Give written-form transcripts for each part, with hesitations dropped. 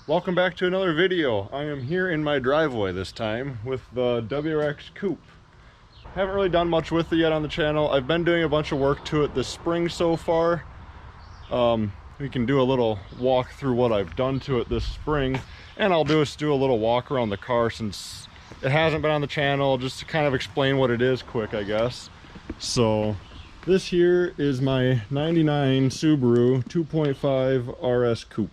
Welcome back to another video. I am here in my driveway this time with the WRX Coupe. Haven't really done much with it yet on the channel. I've been doing a bunch of work to it this spring so far. We can do a little walk through what I've done to it this spring, and I'll do a little walk around the car since it hasn't been on the channel, just to kind of explain what it is quick, I guess. So this here is my 99 Subaru 2.5 RS Coupe.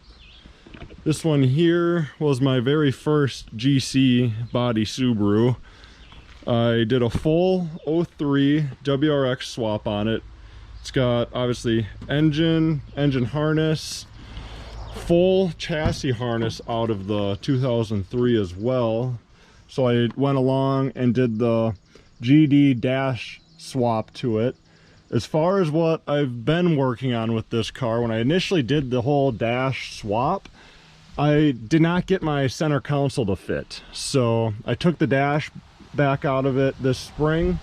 This one here was my very first GC body Subaru. I did a full 03 WRX swap on it. It's got obviously engine harness, full chassis harness out of the 2003 as well. So I went along and did the GD dash swap to it. As far as what I've been working on with this car, when I initially did the whole dash swap, I did not get my center console to fit. So I took the dash back out of it this spring.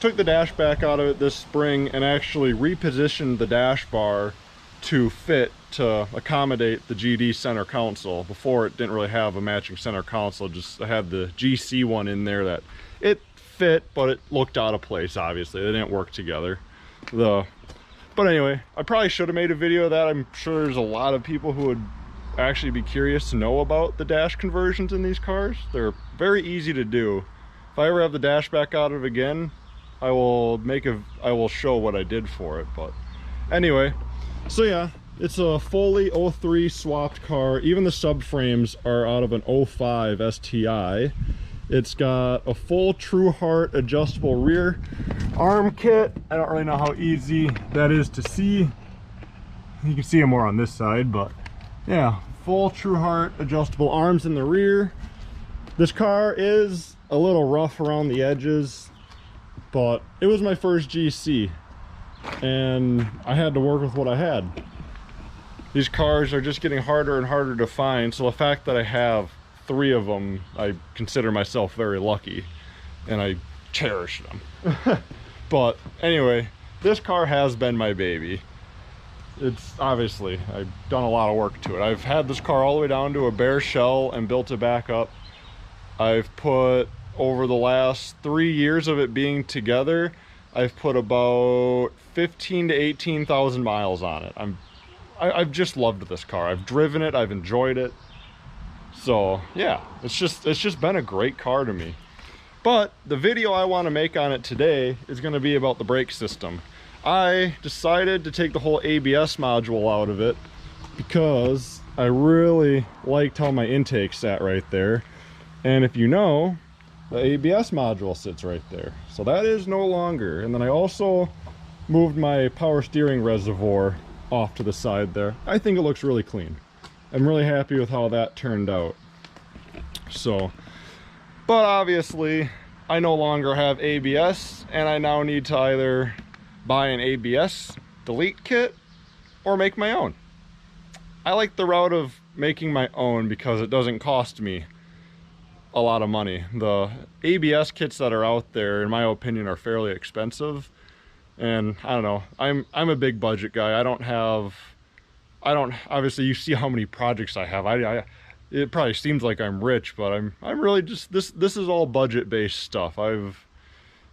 And actually repositioned the dash bar to fit to accommodate the GD center console. Before, it didn't really have a matching center console, just I had the GC one in there that it fit, but it looked out of place. Obviously they didn't work together. But anyway, I probably should have made a video of that. I'm sure there's a lot of people who would actually be curious to know about the dash conversions in these cars. They're very easy to do. If I ever have the dash back out of it again, I will show what I did for it. But anyway, so yeah, it's a fully 03 swapped car. Even the subframes are out of an 05 STI. It's got a full True Heart adjustable rear arm kit. I don't really know how easy that is to see. You can see it more on this side, but yeah, full True Heart adjustable arms in the rear. This car is a little rough around the edges, but it was my first GC and I had to work with what I had. These cars are just getting harder and harder to find, so the fact that I have 3 of them, I consider myself very lucky, and I cherish them. But anyway, this car has been my baby. It's obviously, I've done a lot of work to it. I've had this car all the way down to a bare shell and built it back up. I've put, over the last 3 years of it being together, I've put about 15 to 18,000 miles on it. I've just loved this car. I've driven it, I've enjoyed it. So yeah, it's just been a great car to me. But the video I want to make on it today is going to be about the brake system. I decided to take the whole ABS module out of it because I really liked how my intake sat right there. And if you know, the ABS module sits right there. So that is no longer. And then I also moved my power steering reservoir off to the side there. I think it looks really clean. I'm really happy with how that turned out. So, but obviously I no longer have ABS, and I now need to either buy an ABS delete kit or make my own. I like the route of making my own because it doesn't cost me a lot of money. The ABS kits that are out there, in my opinion, are fairly expensive, and I don't know, I'm a big budget guy. I don't obviously, you see how many projects I have. It probably seems like I'm rich, but I'm really just, this is all budget based stuff.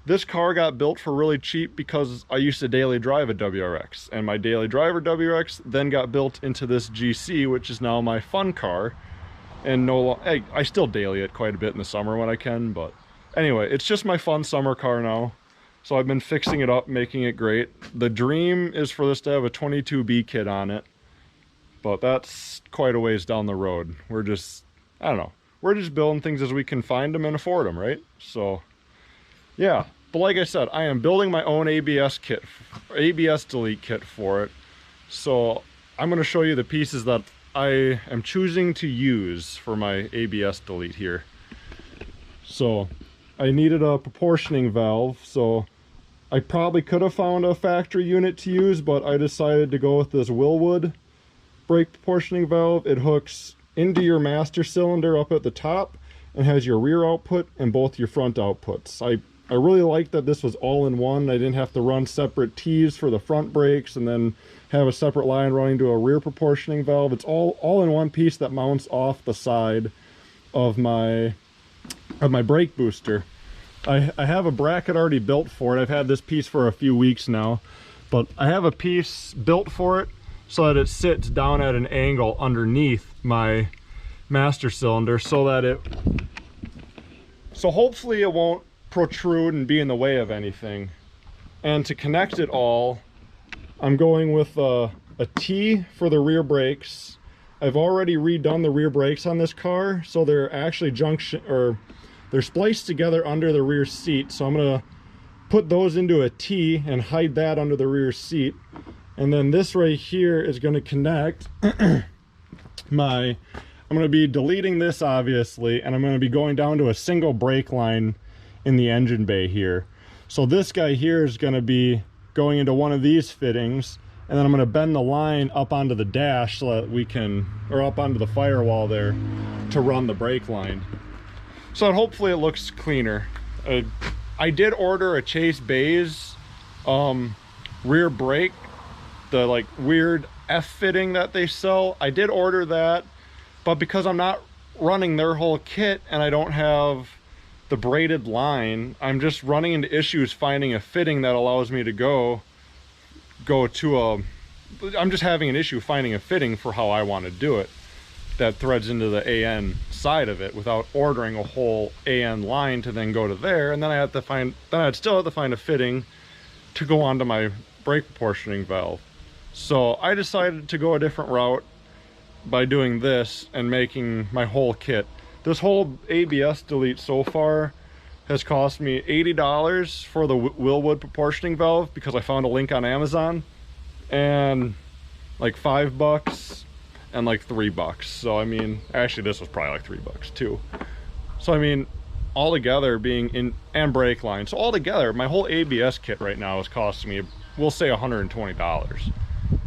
This car got built for really cheap because I used to daily drive a WRX, and my daily driver WRX then got built into this GC, which is now my fun car. And I still daily it quite a bit in the summer when I can, but anyway, it's just my fun summer car now. So I've been fixing it up, making it great. The dream is for this to have a 22B kit on it, but that's quite a ways down the road. We're just, I don't know, we're just building things as we can find them and afford them, right? So yeah, but like I said, I am building my own ABS kit, ABS delete kit for it. So I'm going to show you the pieces that I am choosing to use for my ABS delete here. So I needed a proportioning valve, so I probably could have found a factory unit to use, but I decided to go with this Wilwood brake proportioning valve. It hooks into your master cylinder up at the top and has your rear output and both your front outputs. I really liked that this was all in one. I didn't have to run separate T's for the front brakes and then have a separate line running to a rear proportioning valve. It's all in one piece that mounts off the side of my brake booster. I have a bracket already built for it. I've had this piece for a few weeks now, but I have a piece built for it so that it sits down at an angle underneath my master cylinder so hopefully it won't protrude and be in the way of anything. And to connect it all, I'm going with a T for the rear brakes. I've already redone the rear brakes on this car, so they're actually they're spliced together under the rear seat. So I'm gonna put those into a T and hide that under the rear seat. And then this right here is gonna connect I'm gonna be deleting this obviously, and I'm gonna be going down to a single brake line in the engine bay here. So this guy here is gonna be going into one of these fittings, and then I'm going to bend the line up onto the dash so that we can, or up onto the firewall there to run the brake line. So that hopefully it looks cleaner. I did order a Chase Bays rear brake, the like weird F fitting that they sell. I did order that, but because I'm not running their whole kit and I don't have the braided line, I'm just running into issues finding a fitting that allows me to go to I'm just having an issue finding a fitting for how I want to do it that threads into the AN side of it without ordering a whole AN line to then go to there, and then I'd still have to find a fitting to go onto my brake proportioning valve. So I decided to go a different route by doing this and making my whole kit. This whole ABS delete so far has cost me $80 for the Willwood proportioning valve because I found a link on Amazon, and like $5 and like $3. So I mean, actually this was probably like $3 too. So I mean, all together and brake line. So all together, my whole ABS kit right now is costing me, we'll say $120.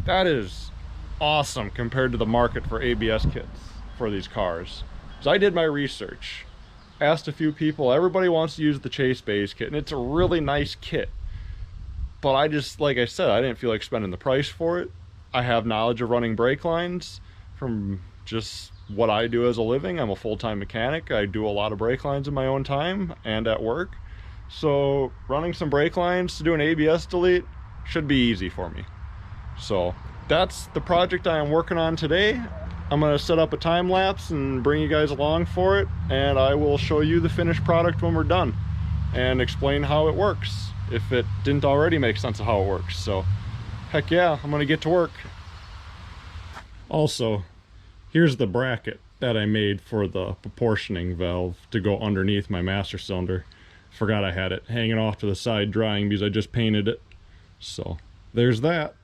That is awesome compared to the market for ABS kits for these cars. So I did my research, asked a few people. Everybody wants to use the Chase Bays kit, and it's a really nice kit. But I just, like I said, I didn't feel like spending the price for it. I have knowledge of running brake lines from just what I do as a living. I'm a full-time mechanic. I do a lot of brake lines in my own time and at work. So running some brake lines to do an ABS delete should be easy for me. So that's the project I am working on today. I'm going to set up a time lapse and bring you guys along for it, and I will show you the finished product when we're done and explain how it works if it didn't already make sense of how it works. So heck yeah, I'm going to get to work. Also, here's the bracket that I made for the proportioning valve to go underneath my master cylinder. Forgot I had it hanging off to the side drying because I just painted it. So there's that.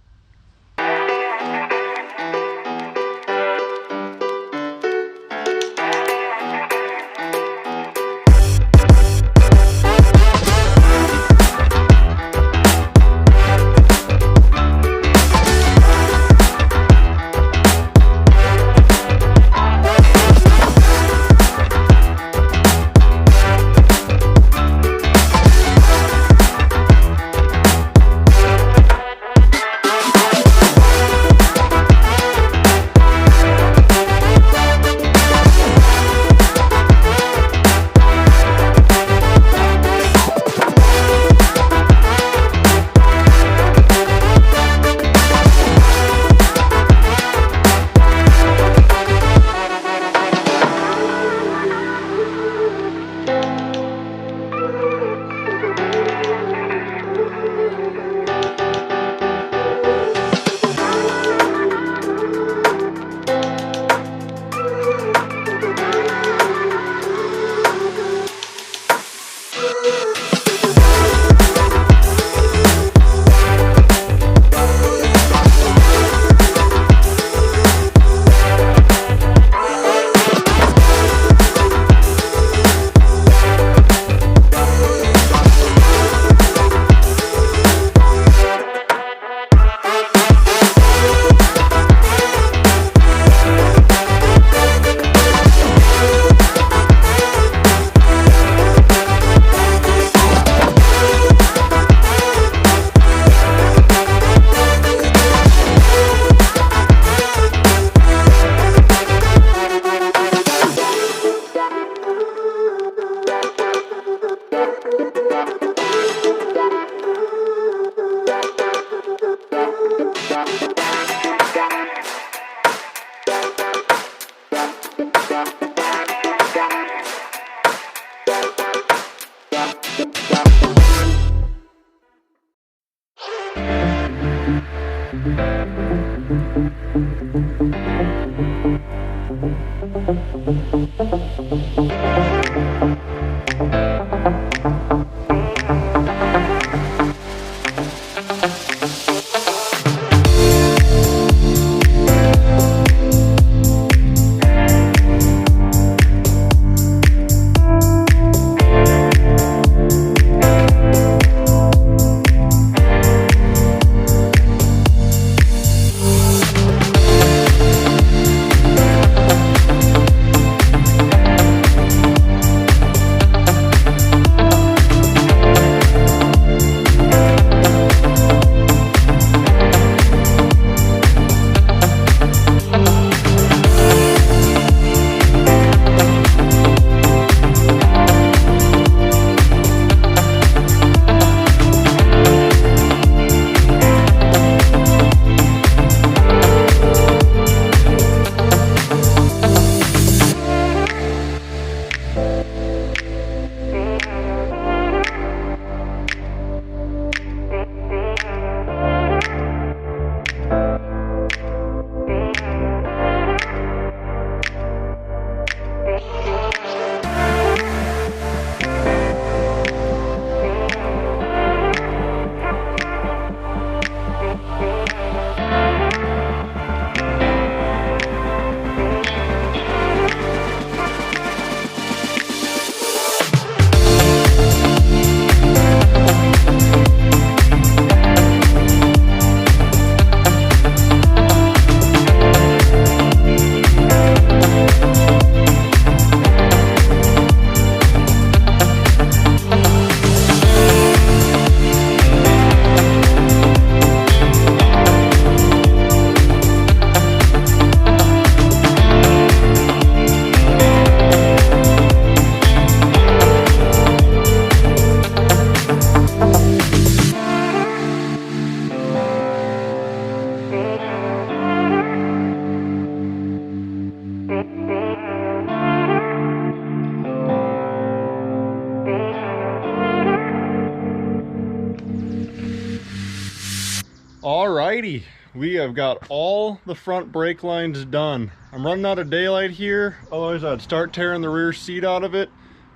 Alrighty, we have got all the front brake lines done. I'm running out of daylight here, otherwise I'd start tearing the rear seat out of it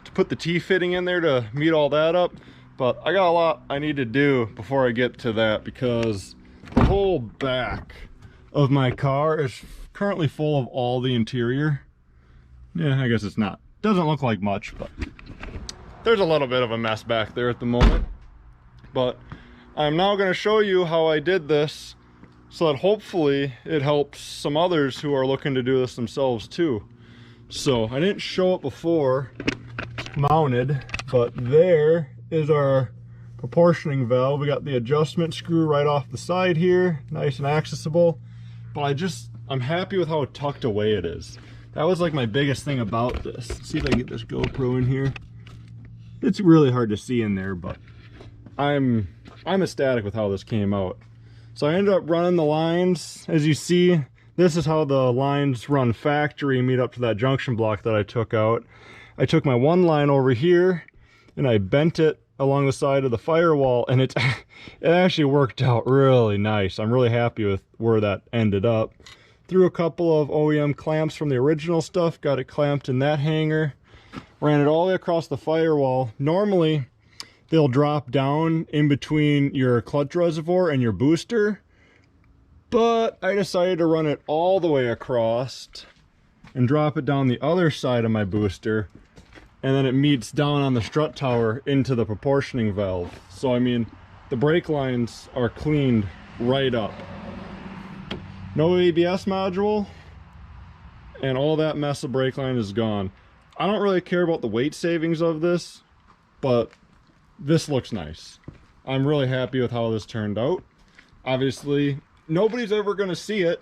to put the T-fitting in there to meet all that up. But I got a lot I need to do before I get to that, because the whole back of my car is currently full of all the interior. Yeah, I guess it's not. Doesn't look like much, but there's a little bit of a mess back there at the moment. But I'm now going to show you how I did this so that hopefully it helps some others who are looking to do this themselves too. So I didn't show it before mounted, but there is our proportioning valve. We got the adjustment screw right off the side here, nice and accessible. But I'm happy with how tucked away it is. That was like my biggest thing about this. Let's see if I can get this GoPro in here. It's really hard to see in there, but I'm ecstatic with how this came out. So I ended up running the lines. As you see, this is how the lines run factory and meet up to that junction block that I took out. I took my one line over here and I bent it along the side of the firewall, and it actually worked out really nice. I'm really happy with where that ended up. Threw a couple of OEM clamps from the original stuff, got it clamped in that hanger, ran it all the way across the firewall. Normally they'll drop down in between your clutch reservoir and your booster, but I decided to run it all the way across and drop it down the other side of my booster, and then it meets down on the strut tower into the proportioning valve. So I mean, the brake lines are cleaned right up. No ABS module, and all that mess of brake line is gone. I don't really care about the weight savings of this, but this looks nice. I'm really happy with how this turned out. Obviously, nobody's ever going to see it,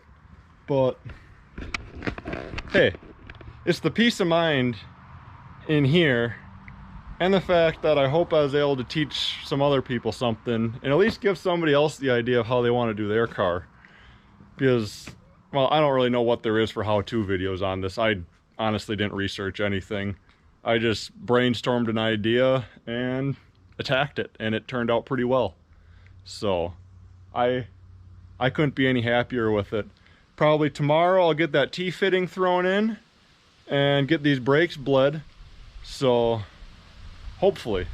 but hey, it's the peace of mind in here, and the fact that I hope I was able to teach some other people something, and at least give somebody else the idea of how they want to do their car. Because, well, I don't really know what there is for how-to videos on this. I honestly didn't research anything. I just brainstormed an idea and attacked it, and it turned out pretty well. So I couldn't be any happier with it. Probably tomorrow I'll get that T-fitting thrown in, and get these brakes bled. So hopefully.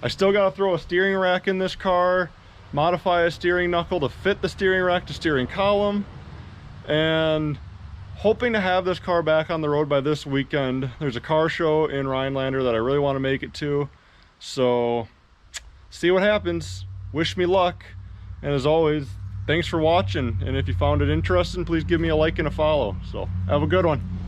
I still gotta throw a steering rack in this car, modify a steering knuckle to fit the steering rack to steering column, and hoping to have this car back on the road by this weekend. There's a car show in Rhinelander that I really want to make it to, so see what happens. Wish me luck, and as always, thanks for watching, and if you found it interesting, please give me a like and a follow. So have a good one.